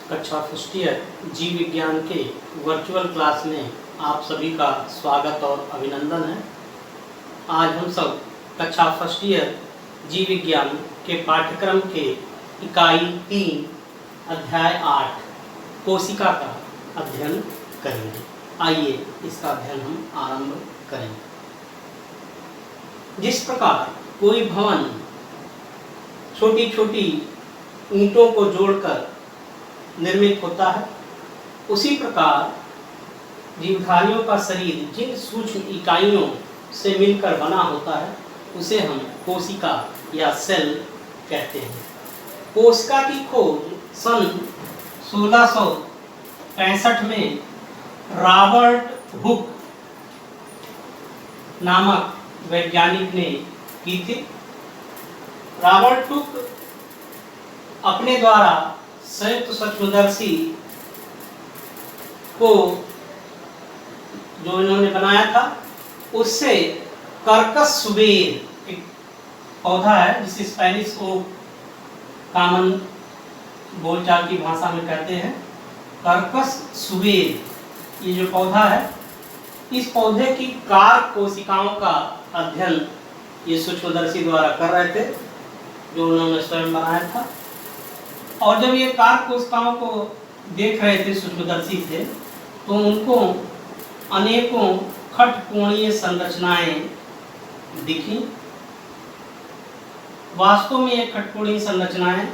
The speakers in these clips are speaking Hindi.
कक्षा फर्स्ट ईयर जीव विज्ञान के वर्चुअल क्लास में आप सभी का स्वागत और अभिनंदन है। आज हम सब कक्षा फर्स्ट ईयर जीव विज्ञान के पाठ्यक्रम के इकाई 3 अध्याय 8 कोशिका का अध्ययन करेंगे। आइए इसका अध्ययन हम आरंभ करेंगे। जिस प्रकार कोई भवन छोटी छोटी ईंटों को जोड़कर निर्मित होता है, उसी प्रकार जीवधारियों का शरीर जिन सूक्ष्म इकाइयों से मिलकर बना होता है उसे हम कोशिका या सेल कहते हैं। कोशिका की खोज सन 1665 में रॉबर्ट हुक नामक वैज्ञानिक ने की थी। रॉबर्ट हुक अपने द्वारा संयुक्त सूक्ष्मदर्शी को जो इन्होंने बनाया था उससे कर्कश सुबेर एक पौधा है जिसे स्पेनिश को कॉमन बोलचाल की भाषा में कहते हैं कर्कश सुबेर। ये जो पौधा है, इस पौधे की कारक कोशिकाओं का अध्ययन ये सूक्ष्मदर्शी द्वारा कर रहे थे जो उन्होंने स्वयं बनाया था। और जब ये कारक कोशिकाओं को देख रहे थे सूक्ष्मदर्शी से, तो उनको अनेकों खटकोणीय संरचनाएं दिखी। वास्तव में ये खटकोणीय संरचनाएं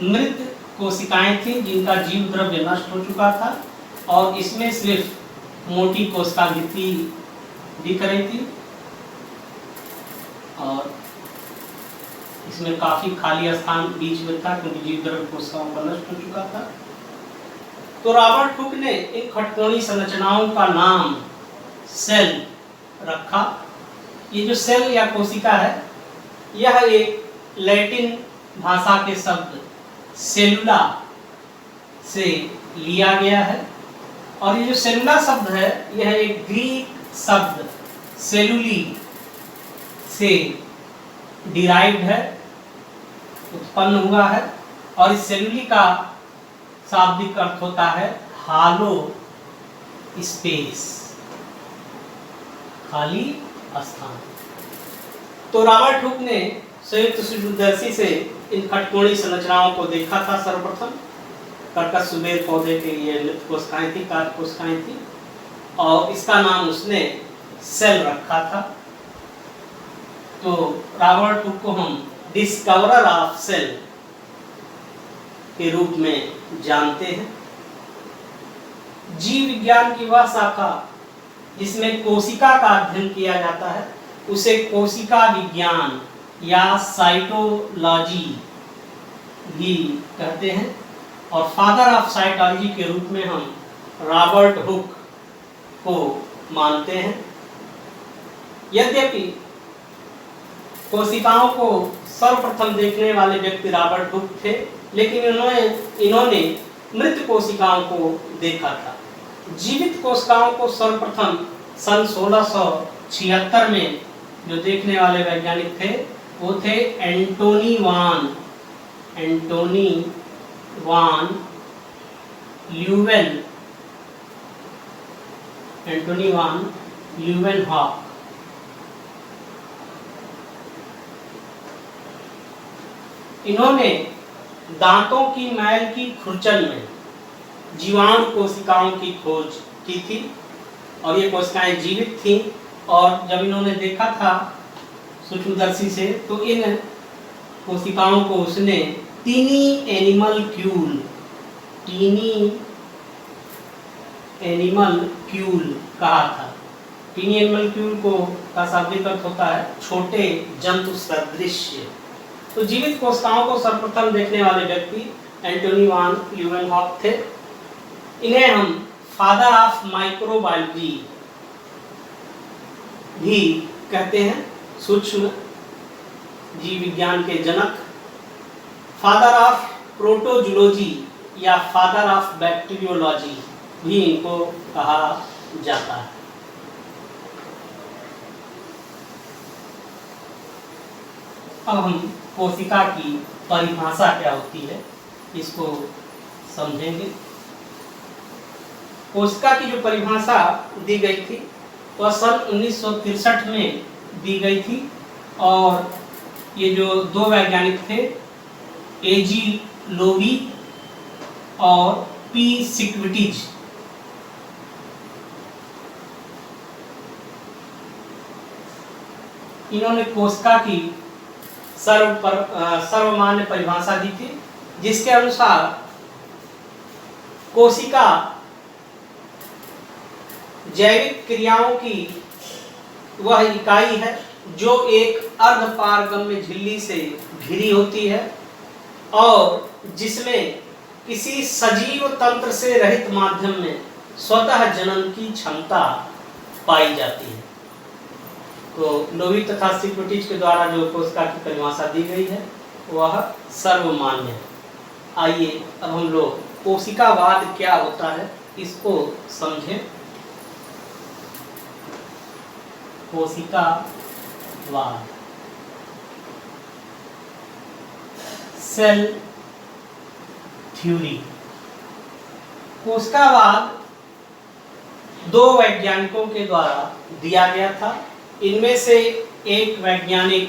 मृत कोशिकाएं थी जिनका जीव द्रव्य नष्ट हो चुका था और इसमें सिर्फ मोटी कोशिका भित्ति दिख रही थी और इसमें काफी खाली स्थान बीच में था क्योंकि जीव द्रव्य कोशिकाओं का नष्ट हो चुका था। तो रॉबर्ट हुक ने इन खटकोणीय संरचनाओं का नाम सेल रखा। ये जो सेल या कोशिका है, यह एक लैटिन भाषा के शब्द सेलुला से लिया गया है और ये जो सेलुला शब्द है यह एक ग्रीक शब्द सेलुली से डिराइव्ड है, उत्पन्न हुआ है। और इस सेलुली का शाब्दिक अर्थ होता है हालो स्पेस, खाली स्थान। तो रॉबर्ट हुक ने संयुक्त सूक्ष्मदर्शी से इन खटकोणीय संरचनाओं को देखा था सर्वप्रथम। कर्कश सुबेर पौधे के ये मृत कोशिकाएं थी, कारक कोशिकाएं थी और इसका नाम उसने सेल रखा था। तो रॉबर्ट हुक को हम डिस्कवरर ऑफ सेल के रूप में जानते हैं। जीव विज्ञान की वह शाखा जिसमें कोशिका का अध्ययन किया जाता है उसे कोशिका विज्ञान या साइटोलॉजी भी कहते हैं और फादर ऑफ साइटोलॉजी के रूप में हम रॉबर्ट हुक को मानते हैं। यद्यपि कोशिकाओं को सर्वप्रथम देखने वाले व्यक्ति रॉबर्ट हुक थे, लेकिन इन्होंने मृत कोशिकाओं को देखा था। जीवित कोशिकाओं को सर्वप्रथम सन 1676 में जो देखने वाले वैज्ञानिक थे वो थे एंटोनी वान ल्यूवेनहॉक। इन्होंने दांतों की मैल की खुरचन में जीवाणु कोशिकाओं की खोज की थी और ये कोशिकाएं जीवित थीं। और जब इन्होंने देखा था सूक्ष्मदर्शी से तो इन कोशिकाओं को उसने टीनी एनिमल क्यूल कहा था। टीनी एनिमल क्यूल को का शाब्दिक अर्थ होता है छोटे जंतु सदृश। तो जीवित कोशिकाओं को सर्वप्रथम देखने वाले व्यक्ति एंटोनी वान ल्यूवेनहॉक थे। इन्हें हम फादर ऑफ माइक्रोबायोलॉजी भी कहते हैं, सूक्ष्म जीव विज्ञान के जनक। फादर ऑफ प्रोटोजूलॉजी या फादर ऑफ बैक्टीरियोलॉजी भी इनको कहा जाता है। अब हम कोशिका की परिभाषा क्या होती है इसको समझेंगे। कोशिका की जो परिभाषा दी गई थी वह सन 1963 में दी गई थी और ये जो दो वैज्ञानिक थे एजी लोवी और पी सिक्विटिज, इन्होंने कोशिका की सर्वमान्य परिभाषा दी थी, जिसके अनुसार कोशिका जैविक क्रियाओं की वह इकाई है जो एक अर्धपारगम्य झिल्ली से घिरी होती है और जिसमें किसी सजीव तंत्र से रहित माध्यम में स्वतः जनन की क्षमता पाई जाती है। तो लोवी तथा सिक्विटिज के द्वारा जो कोशिका की परिभाषा दी गई है वह सर्वमान्य है। आइए अब हम लोग कोशिकावाद क्या होता है इसको समझें। कोशिकावाद, सेल थ्योरी। कोशिकावाद दो वैज्ञानिकों के द्वारा दिया गया था। इनमें से एक वैज्ञानिक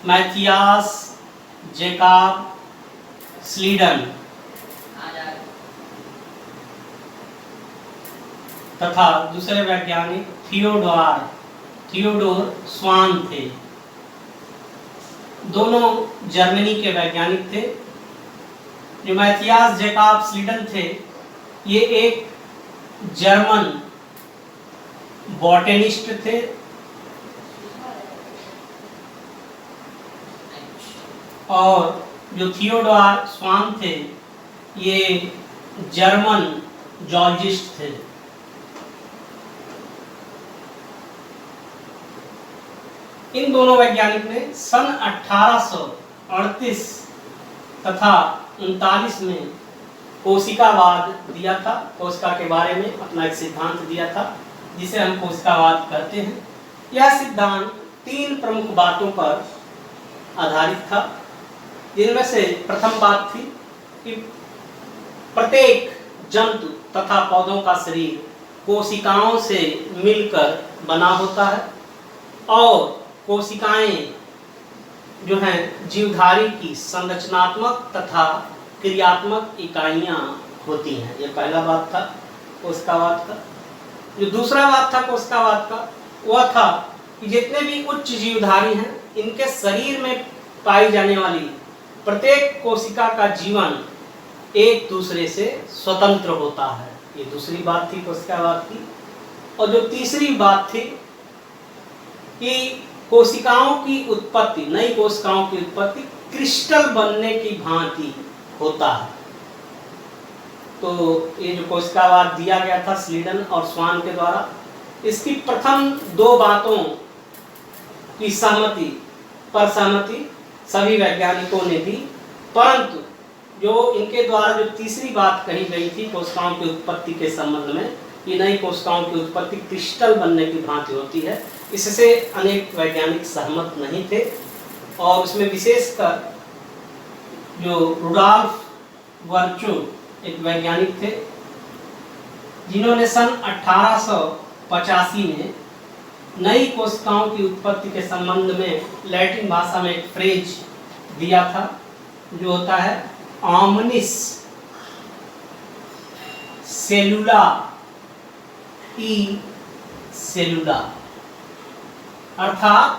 मैथियास जैकब स्लीडन तथा दूसरे वैज्ञानिक थियोडोर स्वान थे। दोनों जर्मनी के वैज्ञानिक थे। जो मैथियास जैकब स्लीडन थे ये एक जर्मन बॉटनिस्ट थे और जो थियोडोर स्वान थे ये जर्मन जूलॉजिस्ट थे। इन दोनों वैज्ञानिक ने सन 1838 तथा 39 में कोशिकावाद दिया था। कोशिका के बारे में अपना एक सिद्धांत दिया था जिसे हम कोशिकावाद कहते हैं। यह सिद्धांत तीन प्रमुख बातों पर आधारित था। जिनमें से प्रथम बात थी कि प्रत्येक जंतु तथा पौधों का शरीर कोशिकाओं से मिलकर बना होता है और कोशिकाएं जो हैं जीवधारी की संरचनात्मक तथा क्रियात्मक इकाइयां होती हैं। ये पहला बात था कोशिकावाद का। जो दूसरा बात था कोशिकावाद का वह था कि जितने भी उच्च जीवधारी हैं इनके शरीर में पाई जाने वाली प्रत्येक कोशिका का जीवन एक दूसरे से स्वतंत्र होता है। ये दूसरी बात थी कोशिकावाद की। और जो तीसरी बात थी कि कोशिकाओं की उत्पत्ति, नई कोशिकाओं की उत्पत्ति क्रिस्टल बनने की भांति होता है। तो ये जो कोशिकावाद दिया गया था स्लीडन और स्वान के द्वारा, इसकी प्रथम दो बातों की सहमति सभी वैज्ञानिकों ने दी, परंतु जो इनके द्वारा जो तीसरी बात कही गई थी कोशिकाओं की उत्पत्ति के संबंध में, ये नई कोशिकाओं की उत्पत्ति क्रिस्टल बनने की भांति होती है, इससे अनेक वैज्ञानिक सहमत नहीं थे। और उसमें विशेषकर जो रुडॉल्फ वर्चो एक वैज्ञानिक थे जिन्होंने सन 1885 में नई कोशिकाओं की उत्पत्ति के संबंध में लैटिन भाषा में एक फ्रेज दिया था जो होता है ऑमनिस सेलुला ई सेलुला, अर्थात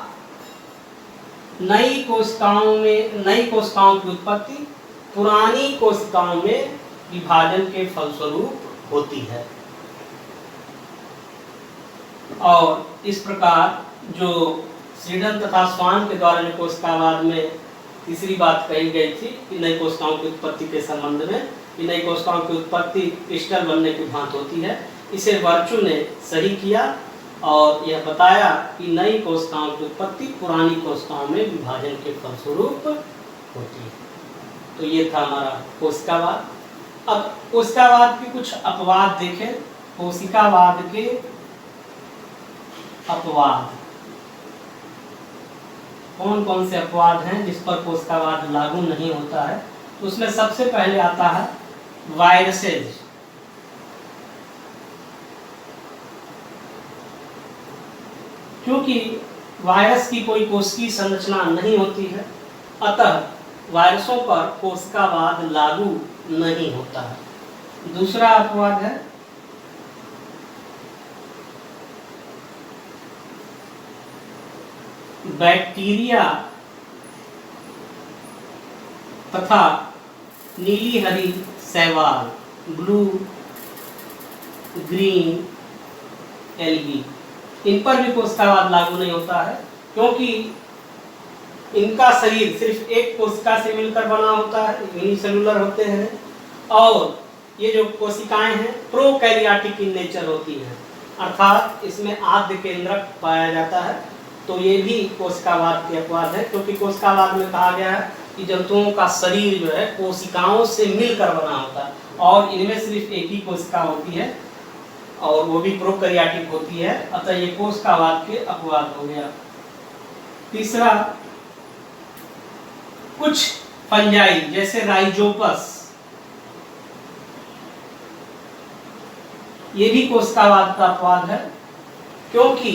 नई कोशिकाओं की उत्पत्ति पुरानी कोशिकाओं में विभाजन के फलस्वरूप होती है। और इस प्रकार जो स्लीडन तथा स्वान के द्वारा जो कोशिकावाद में तीसरी बात कही गई थी कि नई कोशिकाओं की उत्पत्ति के संबंध में, कि नई कोशिकाओं की उत्पत्ति क्रिस्टल बनने की भांति होती है, इसे वर्चू ने सही किया और यह बताया कि नई कोशिकाओं की उत्पत्ति पुरानी कोशिकाओं में विभाजन के फलस्वरूप होती है। तो ये था हमारा कोशिकावाद। अब कोशिकावाद के कुछ अपवाद देखें। कोशिकावाद के अपवाद कौन कौन से अपवाद हैं जिस पर कोशिकावाद लागू नहीं होता है। तो उसमें सबसे पहले आता है वायरसेज, क्योंकि वायरस की कोई कोशिकीय संरचना नहीं होती है, अतः वायरसों पर कोशिकावाद लागू नहीं होता है। दूसरा अपवाद है बैक्टीरिया तथा नीली हरी शैवाल, ब्लू ग्रीन एल्गी, इन पर भी कोशिकावाद लागू नहीं होता है, क्योंकि इनका शरीर सिर्फ एक कोशिका से मिलकर बना होता है, यूनिसेलुलर होते हैं, और ये जो कोशिकाएं हैं प्रोकैरियोटिक इन नेचर होती हैं, अर्थात इसमें आद्य केंद्रक पाया जाता है। तो ये भी कोशिकावाद के अपवाद है, क्योंकि कोशिकावाद में कहा गया है कि जंतुओं का शरीर जो है कोशिकाओं से मिलकर बना होता है, और इनमें सिर्फ एक ही कोशिका होती है, और वो भी प्रोकैरियोटिक होती है, अतः ये कोशिकावाद के अपवाद हो गया। तीसरा, कुछ फंजाई जैसे राइजोपस, ये भी कोशिकावाद का अपवाद है, क्योंकि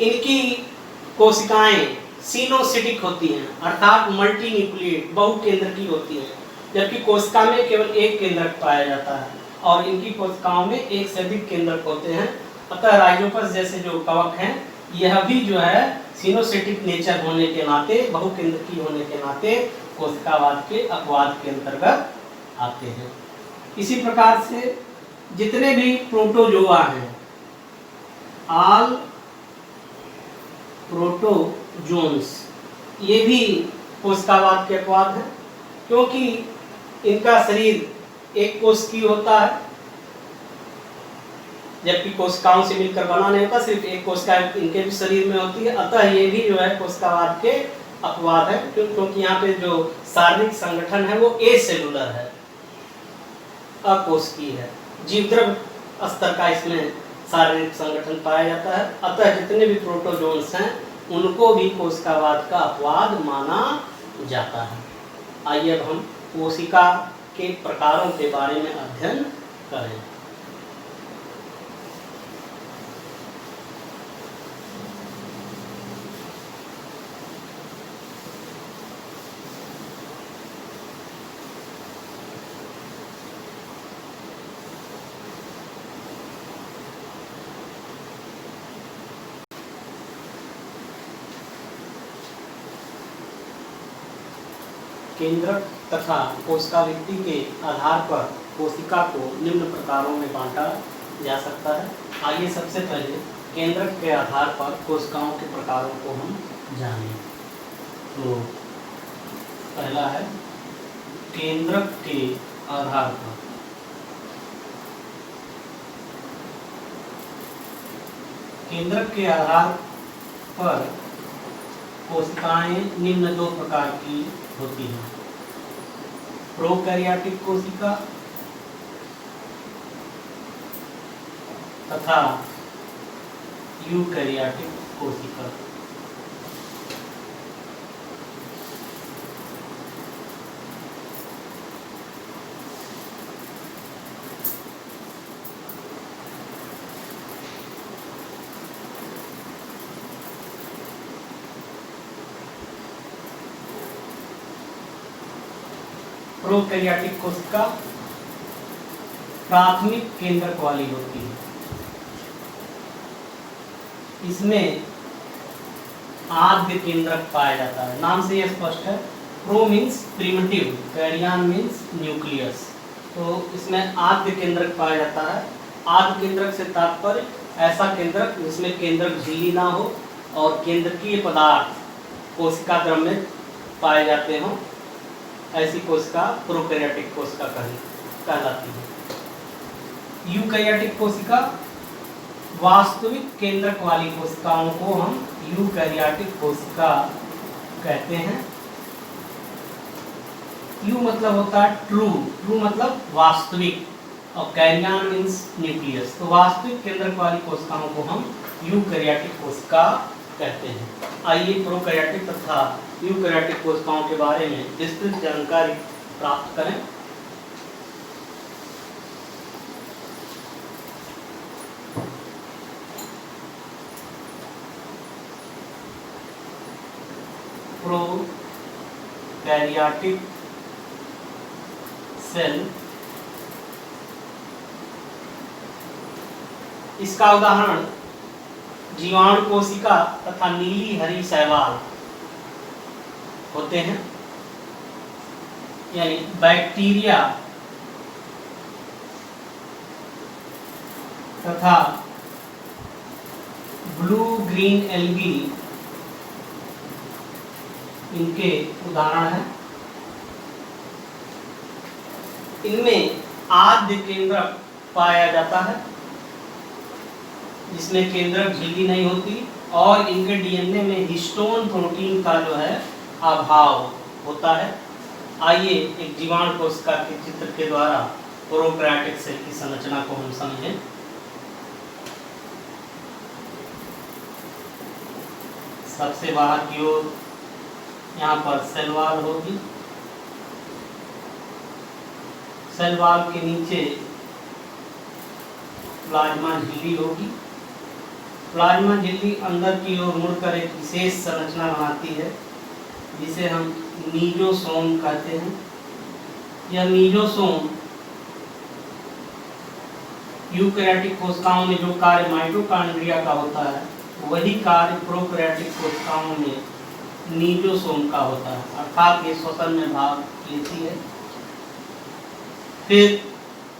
इनकी कोशिकाएं सिनोसिटिक होती हैं, अर्थात मल्टी न्यूक्लिएट, बहुकेंद्रकी होती हैं, जबकि कोशिका में केवल एक केंद्रक पाया जाता है, और इनकी कोशिकाओं में एक से अधिक केंद्रक होते हैं। अतः राइजोपस जैसे जो कवक हैं, यह भी जो है सिनोसिटिक नेचर होने के नाते, बहुकेंद्रकी होने के नाते कोशिकावाद के अपवाद के अंतर्गत आते हैं। इसी प्रकार से जितने भी प्रोटोजोआ हैं, ऑल प्रोटोजोन्स, ये भी कोशिकावाद के अपवाद हैं, क्योंकि इनका शरीर एक कोशिकीय होता है, जबकि कोशिकाओं से मिलकर बना नहीं होता, सिर्फ एक कोशिका इनके भी शरीर में होती है। अतः ये भी जो है कोशिकावाद के अपवाद है, क्योंकि यहाँ पे जो शारीरिक संगठन है वो एसेलुलर है, अकोशिकीय है, जीवद्रव्य स्तर का इसमें शारीरिक संगठन पाया जाता है। अतः जितने भी प्रोटोजोन्स हैं उनको भी कोशिकावाद का अपवाद माना जाता है। आइए अब हम कोशिका के प्रकारों के बारे में अध्ययन करें। केंद्रक तथा कोशिकावृत्ति के आधार पर कोशिका को निम्न प्रकारों में बांटा जा सकता है। आइए सबसे पहले केंद्रक के आधार पर कोशिकाओं के प्रकारों को हम जानें। तो पहला है केंद्रक के आधार पर। केंद्रक के आधार पर कोशिकाएं निम्न दो प्रकार की होती हैं, प्रोकैरियोटिक कोशिका तथा यूकैरियोटिक कोशिका। प्रोकैरियोटिक कोशिका प्राथमिक केंद्रक वाली होती है। इसमें आद्य केंद्रक पाया जाता है, नाम से यह स्पष्ट है। Pro means primitive, karyon means nucleus. तो इसमें आद्य केंद्रक पाया जाता है। आद्य केंद्रक से तात्पर्य ऐसा केंद्रक जिसमें केंद्रक झिल्ली ना हो और केंद्रकीय पदार्थ कोशिका द्रव्य में पाए जाते हों, ऐसी कोशिका प्रोकैरियोटिक कोशिका कहलाती है। यूकैरियोटिक कोशिका वास्तविक केंद्रक वाली कोशिकाओं को हम यूकैरियोटिक कोशिका कहते हैं। यू मतलब होता है ट्रू, ट्रू मतलब वास्तविक, और कैरियन मीन्स न्यूक्लियस। तो वास्तविक केंद्रक वाली कोशिकाओं को हम यूकैरियोटिक कोशिका कहते हैं। आइए प्रोकैरियोटिक तथा यूकैरियोटिक कोशिकाओं के बारे में विस्तृत जानकारी प्राप्त करें। प्रोकैरियोटिक सेल, इसका उदाहरण जीवाणु कोशिका तथा नीली हरी शैवाल होते हैं, यानी बैक्टीरिया तथा ब्लू ग्रीन एल्गी इनके उदाहरण हैं। इनमें आद्य केंद्रक पाया जाता है, जिसमें केंद्रक झिल्ली नहीं होती, और इनके डीएनए में हिस्टोन प्रोटीन का जो है अभाव होता है। आइए एक जीवाणु कोशिका के चित्र के द्वारा प्रोकैरियोटिक सेल की संरचना को हम समझें। सबसे बाहर की ओर यहाँ पर सेल वॉल होगी, सेल वॉल के नीचे प्लाज्मा झिल्ली होगी। प्लाज्मा झिल्ली अंदर की ओर मुड़कर एक विशेष संरचना बनाती है, जिसे हम मीजोसोम कहते हैं। यह मीजोसोम यूकैरियोटिक कोशिकाओं में जो कार्य माइटोकॉन्ड्रिया का होता है, वही कार्य प्रोकैरियोटिक कोशिकाओं में मीजोसोम का होता है, अर्थात ये श्वसन में भाग लेती है। फिर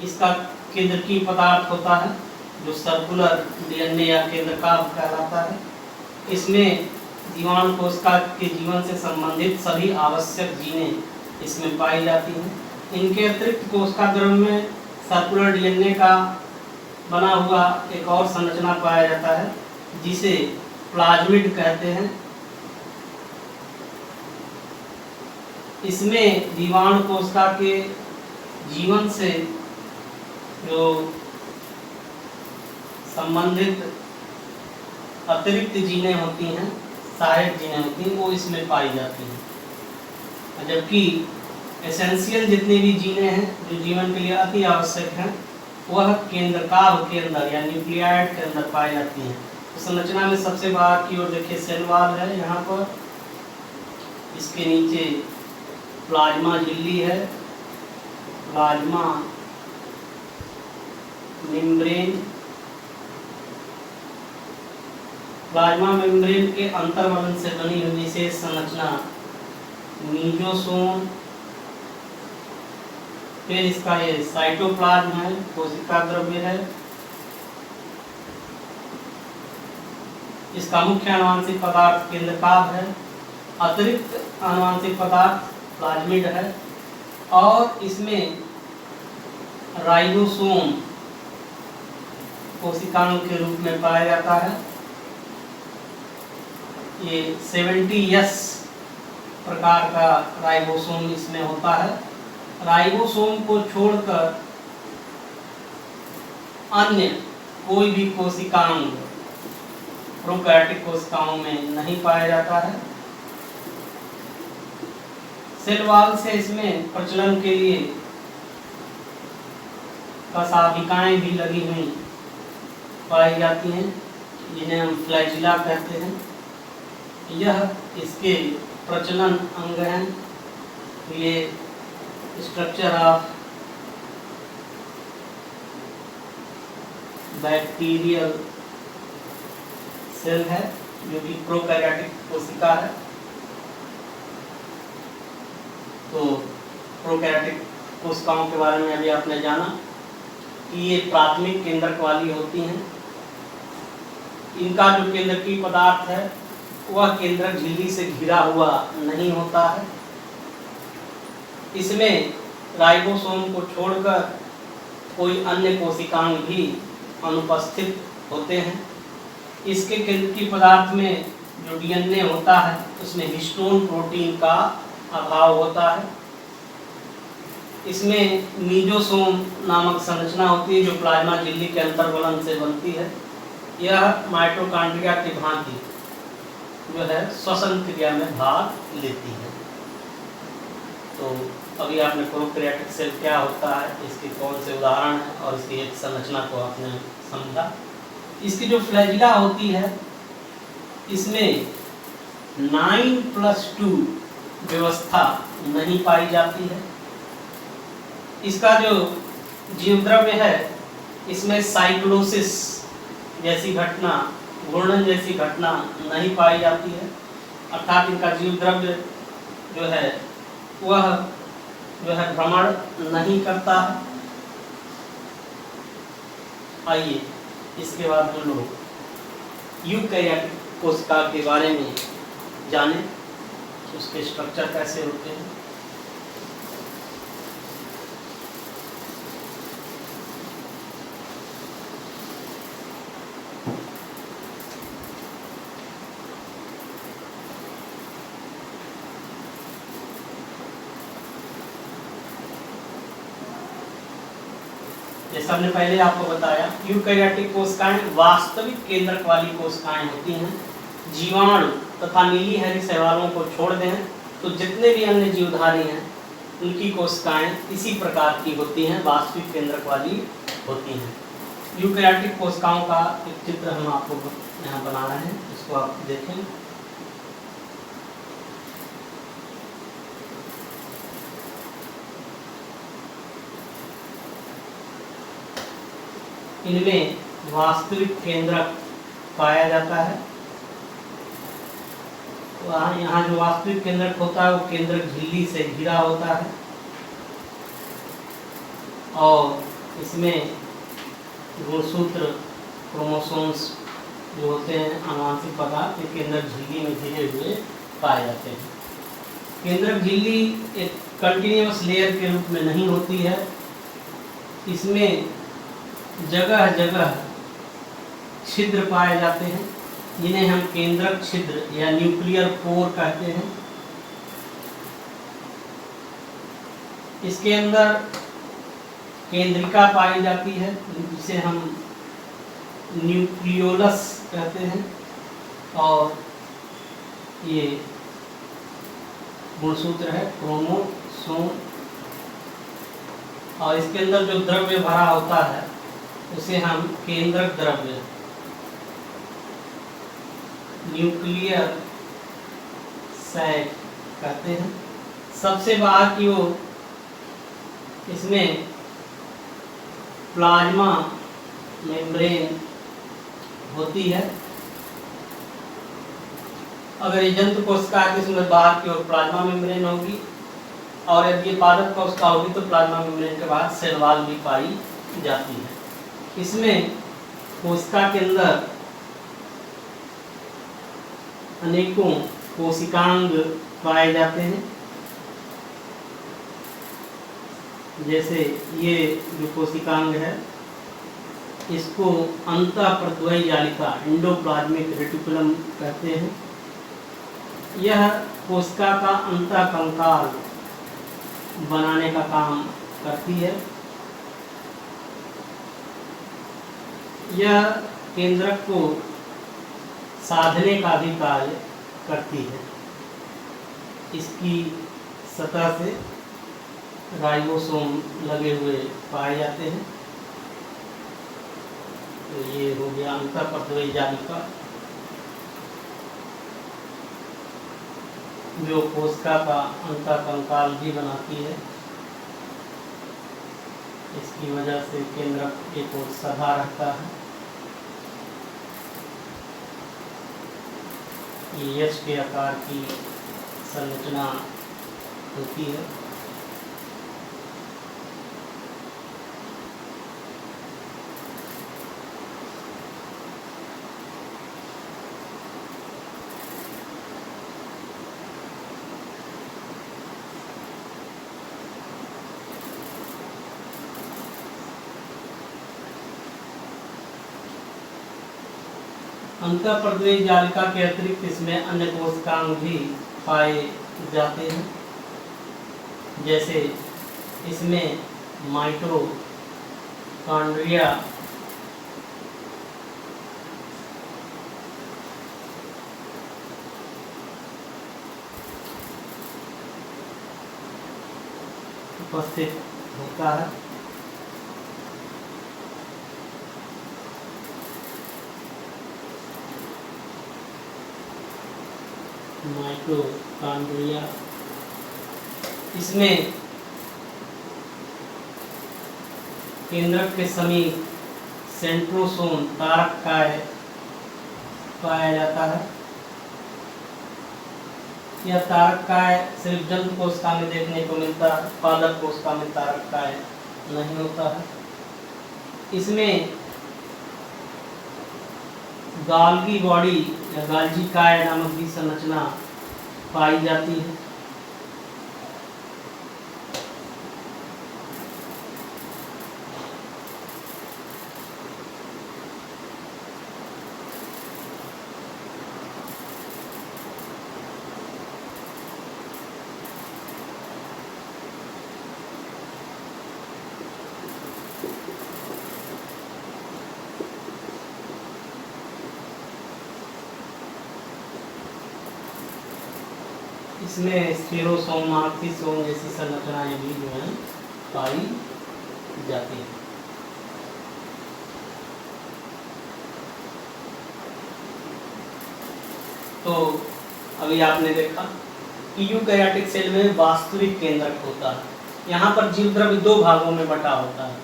इसका केंद्रकीय पदार्थ होता है, जो सर्कुलर डीएनए या केंद्रकाभ कहलाता है। इसमें जीवाणु कोशिका के जीवन से संबंधित सभी आवश्यक जीनें इसमें पाई जाती हैं। इनके अतिरिक्त कोशिका द्रव्य में सर्कुलर डीएनए का बना हुआ एक और संरचना पाया जाता है, जिसे प्लाज्मिड कहते हैं। इसमें जीवाणु कोशिका के जीवन से जो संबंधित अतिरिक्त जीनें होती हैं, सहायक जीनें होती हैं, वो इसमें पाई जाती हैं। जबकि एसेंशियल जितनी भी जीनें हैं जो जीवन के लिए अति आवश्यक हैं, वह केंद्रकाभ के अंदर या न्यूक्लियाइड के अंदर पाई जाती हैं। तो संरचना में सबसे बाहर की ओर देखिए सेल वॉल है, यहाँ पर इसके नीचे प्लाज्मा झिल्ली है, प्लाज्मा मेम्ब्रेन, प्लाज्मा मेम्ब्रेन के अंतर्वलन से बनी हुई विशेष संरचना मीजोसोम। फिर इसका ये साइटोप्लाज्म है, कोशिका द्रव्य है। इसका मुख्य आनुवंशिक पदार्थ केंद्रकाभ है, अतिरिक्त आनुवंशिक पदार्थ प्लाज्मिड है, और इसमें राइबोसोम कोशिकाओं के रूप में पाया जाता है। ये 70S प्रकार का राइबोसोम इसमें होता है। राइबोसोम को छोड़कर अन्य कोई भी कोशिकांग प्रोकैरियोटिक कोशिकाओं में नहीं पाया जाता है। सेल वॉल से इसमें प्रचलन के लिए कशाभिकाएं भी लगी हुई पाई जाती हैं, जिन्हें हम फ्लैजिला कहते हैं। यह इसके प्रचलन अंग हैं। ये स्ट्रक्चर ऑफ बैक्टीरियल सेल है, जो कि प्रोकैरियोटिक कोशिका है। तो प्रोकैरियोटिक कोशिकाओं के बारे में अभी आपने जाना कि ये प्राथमिक केंद्रक वाली होती हैं। इनका जो केंद्रकीय पदार्थ है वह केंद्रक झिल्ली से घिरा हुआ नहीं होता है। इसमें राइबोसोम को छोड़कर कोई अन्य कोशिकांग भी अनुपस्थित होते हैं। इसके केंद्रकीय पदार्थ में जो डीएनए होता है उसमें हिस्टोन प्रोटीन का अभाव होता है। इसमें मीजोसोम नामक संरचना होती है, जो प्लाज्मा झिल्ली के अंतर्वलन से बनती है। यह माइटोकॉन्ड्रिया की भांति जो है श्वसन क्रिया में भाग लेती है। तो तो अभी आपने प्रोकैरियोटिक सेल क्या होता है, इसके कौन से उदाहरण हैं और इसकी एक संरचना को आपने समझा। इसकी जो फ्लैजिला होती है इसमें 9+2 व्यवस्था नहीं पाई जाती है। इसका जो जीवद्रव्य है इसमें साइक्लोसिस जैसी घटना, घूर्णन जैसी घटना नहीं पाई जाती है, अर्थात इनका जीवद्रव्य जो है वह जो है भ्रमण नहीं करता है। आइए इसके बाद हम लोग यूकैरियोटिक कोशिका के बारे में जानें, उसके स्ट्रक्चर कैसे होते हैं। जैसा हमने पहले आपको बताया, यूकैरियोटिक कोशिकाएं वास्तविक केंद्रक वाली कोशिकाएं होती हैं। जीवाणु तथा नीली हरी शैवालों को छोड़ दें तो जितने भी अन्य जीवधारी हैं उनकी कोशिकाएं इसी प्रकार की होती हैं, वास्तविक केंद्रक वाली होती हैं। यूकैरियोटिक कोशिकाओं का एक चित्र हम आपको यहाँ बना रहे हैं, इसको आप देखें। इनमें वास्तविक केंद्रक पाया जाता है। यहाँ जो वास्तविक केंद्रक होता है वो केंद्रक झिल्ली से घिरा होता है और इसमें गुणसूत्र, क्रोमोसोम्स जो होते हैं, आनुवंशिक पदार्थ, ये केंद्रक झिल्ली में घिरे हुए पाए जाते हैं। केंद्रक झिल्ली एक कंटिन्यूअस लेयर के रूप में नहीं होती है, इसमें जगह जगह छिद्र पाए जाते हैं जिन्हें हम केंद्रक छिद्र या न्यूक्लियर पोर कहते हैं। इसके अंदर केंद्रिका पाई जाती है जिसे हम न्यूक्लियोलस कहते हैं और ये गुणसूत्र है क्रोमोसोम, और इसके अंदर जो द्रव्य भरा होता है उसे हम केंद्रक द्रव्य, न्यूक्लियर सैक कहते हैं। सबसे बाहर की ओर इसमें प्लाज्मा मेम्ब्रेन होती है। अगर ये जंतु कोशिका है तो इसमें बाहर की ओर प्लाज्मा मेम्ब्रेन होगी, और यदि ये पादप कोशिका होगी तो प्लाज्मा मेम्ब्रेन के बाद सेल वॉल भी पाई जाती है। इसमें कोशिका के अंदर अनेकों कोशिकांग पाए जाते हैं, जैसे ये जो कोशिकांग है इसको अंतःप्रद्वयी जालिका, एंडोप्लाज्मिक रेटिकुलम कहते हैं। यह कोशिका का अंतःकंकाल बनाने का काम करती है। यह केंद्रक को साधने का भी कार्य करती है। इसकी सतह से राइबोसोम लगे हुए पाए जाते हैं। तो ये हो गया अंतःप्रद्वयी जालिका, जो कोशिका का अंतःकंकाल भी बनाती है। इसकी वजह से केंद्रक एक ओर सधा रहता है। ये यश के आकार की संरचना होती है। अंतःप्रद्वयी जालिका के अतिरिक्त इसमें अन्य कोशिकांग भी पाए जाते हैं, जैसे इसमें माइटोकॉन्ड्रिया, उपस्थित होता है। माइटोकॉन्ड्रिया, इसमें केंद्रक के समीप सेंट्रोसोम तारककाय पाया जाता है। यह तारककाय सिर्फ जंतु कोशिका में देखने को मिलता है, पादप कोशिका में तारककाय नहीं होता है। इसमें गाल्गी बॉडी या गाल्जी काय नामक भी संरचना पाई जाती है। इसमें स्टेरोसोम, मार्क्सिसोम जैसी संरचनाएं भी जो है पाई जाती हैं। तो अभी आपने देखा कि यूकैरियोटिक सेल में वास्तविक केंद्रक होता है। यहाँ पर जीव द्रव्य दो भागों में बटा होता है,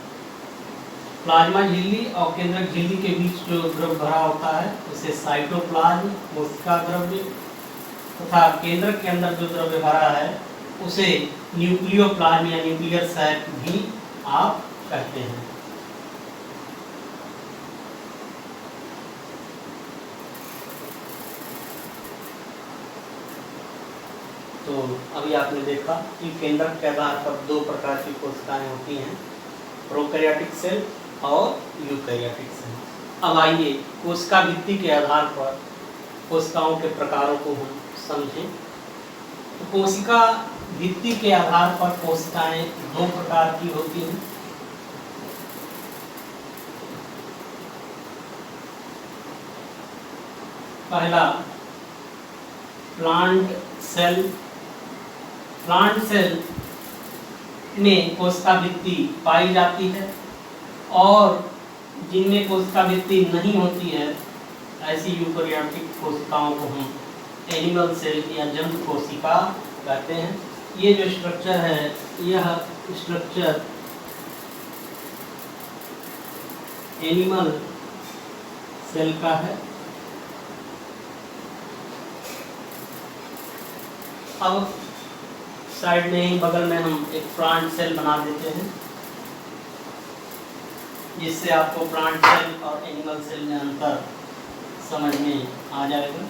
प्लाज्मा झिल्ली और केंद्रक झिल्ली के बीच जो द्रव्य भरा होता है उसे साइटोप्लाज्म कोशिका द्रव्य, तथा केंद्रक के अंदर जो द्रव्य भरा है उसे न्यूक्लियोप्लाज्म या न्यूक्लियर सैक भी आप कहते हैं। तो अभी आपने देखा कि केंद्रक के आधार पर दो प्रकार की कोशिकाएं होती हैं, प्रोकैरियोटिक सेल और यूकैरियोटिक सेल। अब आइए कोशिका भित्ति के आधार पर कोशिकाओं के प्रकारों को हम समझें। तो कोशिका भित्ति के आधार पर कोशिकाएं दो प्रकार की होती हैं। पहला प्लांट सेल। प्लांट सेल में कोशिका भित्ति पाई जाती है और जिनमें कोशिका भित्ति नहीं होती है ऐसी यूकैरियोटिक कोशिकाओं को हम एनिमल सेल या जंतु कोशिका कहते हैं। ये जो स्ट्रक्चर है यह स्ट्रक्चर एनिमल सेल का है। अब साइड में ही बगल में हम एक प्लांट सेल बना देते हैं, जिससे आपको प्लांट सेल और एनिमल सेल में अंतर समझ में आ जाएगा।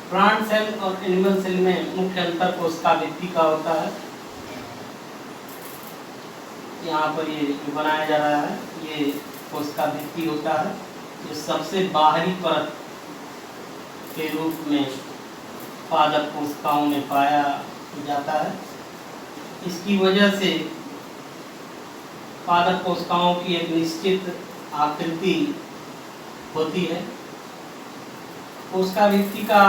प्लांट सेल और एनिमल सेल में मुख्य अंतर कोशिका भित्ति का होता है। यहाँ पर ये जो बनाया जा रहा है ये कोशिका भित्ति होता है, जो सबसे बाहरी परत के रूप में पादप कोशिकाओं में पाया जाता है। इसकी वजह से पादप कोशिकाओं की एक निश्चित आकृति होती है। कोशिका भित्ति का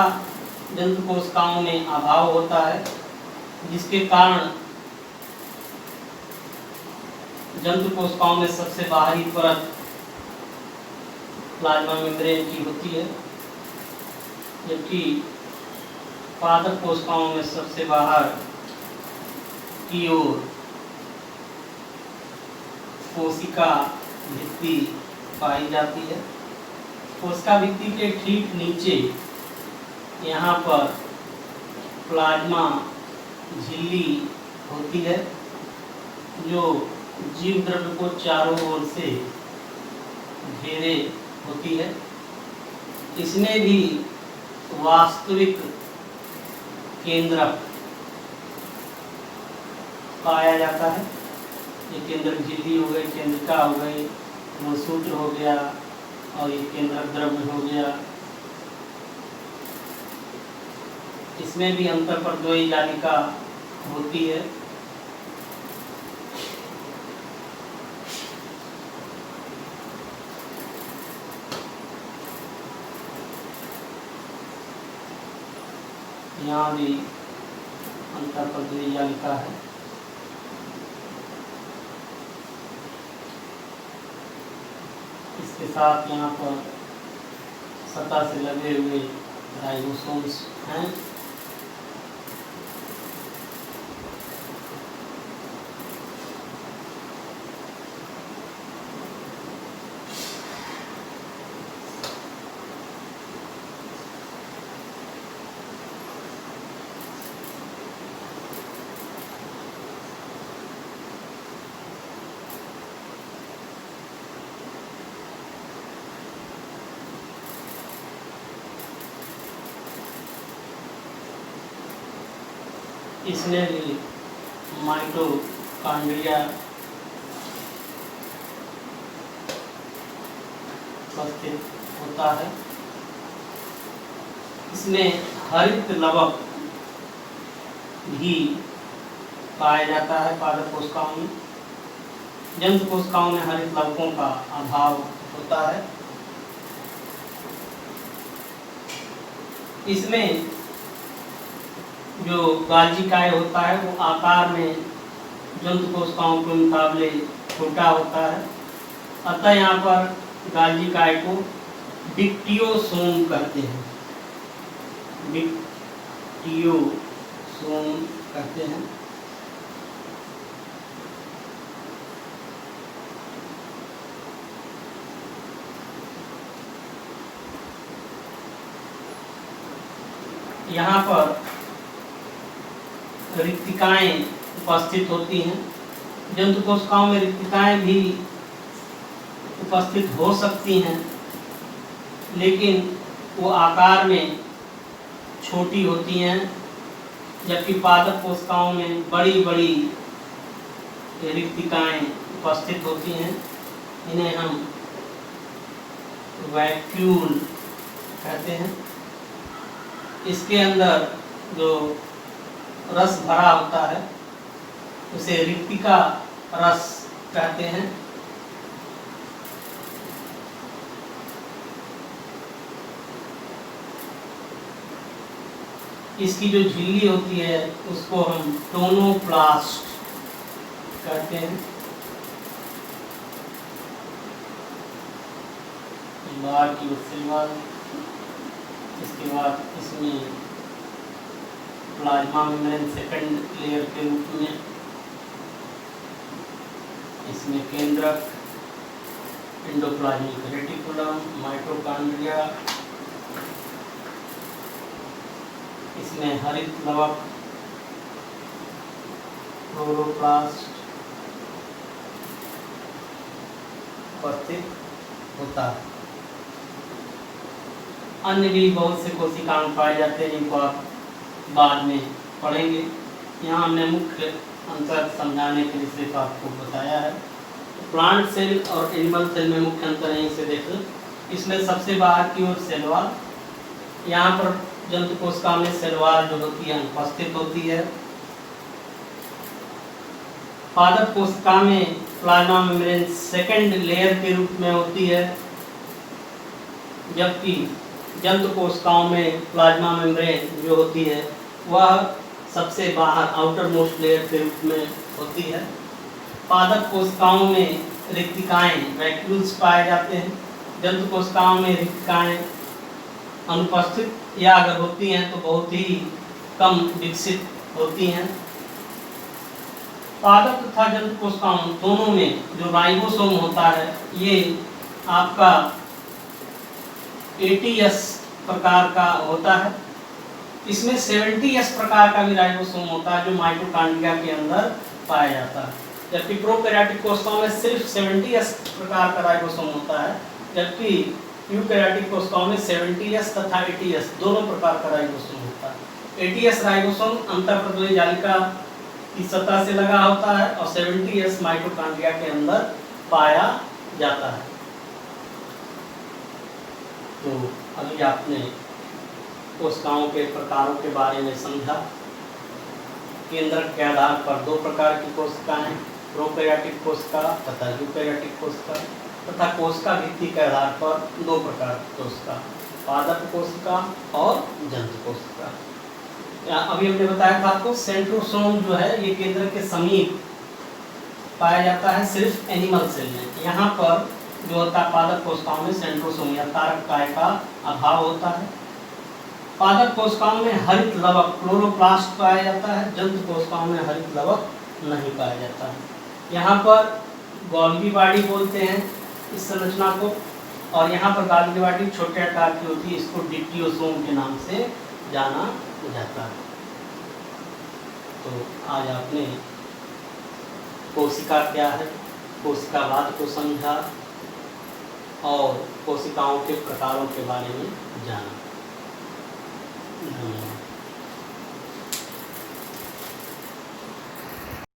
जंतु कोशिकाओं में अभाव होता है, जिसके कारण जंतु कोशिकाओं में सबसे बाहरी परत प्लाज्मा मेम्ब्रेन की होती है, जबकि पादप कोशिकाओं में सबसे बाहर की ओर कोशिका भित्ति पाई जाती है। कोशिका भित्ति के ठीक नीचे यहाँ पर प्लाज्मा झिल्ली होती है, जो जीव द्रव्य को चारों ओर से घेरे होती है। इसमें भी वास्तविक केंद्रक पाया जाता है। ये केंद्रक झिल्ली हो गई, केंद्रिका हो गई, मूलसूत्र हो गया और ये केंद्रक द्रव्य हो गया। इसमें भी अंतःपर्दोयी जालिका होती है। यहाँ भी अंतःपर्दोयी जालिका है। इसके साथ यहाँ पर सतह से लगे हुए राइबोसोम्स हैं। इसमें भी माइटोकॉन्ड्रिया उपस्थित होता है। इसमें हरित लवक भी पाया जाता है पादप कोशिकाओं में। जंतु कोशिकाओं में हरित लवकों का अभाव होता है। इसमें जो गालजिकाय होता है वो आकार में जंतु कोशिकाओं के मुकाबले छोटा होता है, अतः यहाँ पर गालजिकाय को डिक्टियोसोम कहते हैं। डिक्टियोसोम कहते हैं। यहाँ पर रिक्तिकाएं उपस्थित होती हैं। जंतु कोशिकाओं में रिक्तिकाएं भी उपस्थित हो सकती हैं, लेकिन वो आकार में छोटी होती हैं, जबकि पादप कोशिकाओं में बड़ी बड़ी रिक्तिकाएं उपस्थित होती हैं। इन्हें हम वैक्यूल कहते हैं। इसके अंदर जो रस भरा होता है उसे रिक्तिका रस कहते हैं। इसकी जो झिल्ली होती है उसको हम टोनोप्लास्ट कहते हैं। बाहर की सेल, इसके बाद इसमें प्लाज्मा मेम्ब्रेन सेकंड लेयर के रूप में, इसमें केंद्रक, एंडोप्लाज्मिक रेटिकुलम, माइटोकॉन्ड्रिया, इसमें हरित लवक, क्लोरोप्लास्ट उपस्थित होता है। अन्य भी बहुत से कोशिकाएं पाए जाते हैं जिनको आप बाद में पढ़ेंगे। यहाँ हमने मुख्य अंतर समझाने के लिए सिर्फ आपको बताया है। प्लांट सेल और एनिमल सेल में मुख्य अंतर यहीं से देखो। इसमें सबसे बाहर की ओर सेल वॉल, यहाँ पर जंतु कोशिका में सेल वॉल जो होती है उपस्थित होती है। पादप कोशिका में प्लाज्मा मेम्ब्रेन सेकंड लेयर के रूप में होती है, जबकि जंतु कोशिकाओं में प्लाज्मा मेम्ब्रेन जो होती है वह सबसे बाहर आउटर मोस्ट लेयर के रूप में होती है। पादप कोशिकाओं में रिक्तिकाएं वैक्यूल्स पाए जाते हैं। जंतु कोशिकाओं में रिक्तिकाएं अनुपस्थित या अगर होती हैं तो बहुत ही कम विकसित होती हैं। पादप तथा जंतु कोशिकाओं दोनों में जो राइबोसोम होता है ये आपका ATS प्रकार का होता है। इसमें 70S प्रकार का भी राइबोसोम होता है जो माइटोकॉन्ड्रिया के अंदर पाया जाता है, जबकि प्रोकैरियोटिक कोशिकाओं में सिर्फ 70S प्रकार का राइबोसोम होता है, जबकि यूकैरियोटिक कोशिकाओं में 70S तथा 80S दोनों प्रकार का राइबोसोम होता है। 80S राइबोसोम अंतःपर्दोयी जालिका की सतह से लगा होता है और 70s माइटोकॉन्ड्रिया के अंदर पाया जाता है। तो अभी आपने कोशिकाओं के प्रकारों के बारे में समझा। केंद्रक के आधार पर दो प्रकार की कोशिकाएं, प्रोकैरियोटिक कोशिका तथा यूकैरियोटिक कोशिका, तथा कोशिका भित्ति के आधार पर दो प्रकार की कोशिका, पादप कोशिका और जंतु कोशिका। अभी हमने बताया था आपको सेंट्रोसोम जो है ये केंद्र के समीप पाया जाता है सिर्फ एनिमल सेल में। यहाँ पर जो होता है पादप कोशिकाओं में सेंट्रोसोम या तारक काय का अभाव होता है। पादप कोशिकाओं में हरित लवक क्लोरोप्लास्ट पाया जाता है, जंतु कोशिकाओं में हरित लवक नहीं पाया जाता है। यहाँ पर गोल्गी बॉडी बोलते हैं इस संरचना को, और यहाँ पर गोल्गी बॉडी छोटे आकार की होती है, इसको डिप्टियोसोम के नाम से जाना जाता है। तो आज आपने कोशिका क्या है, कोशिकावाद को समझा और कोशिकाओं के प्रकारों के बारे में जाना। धन्यवाद।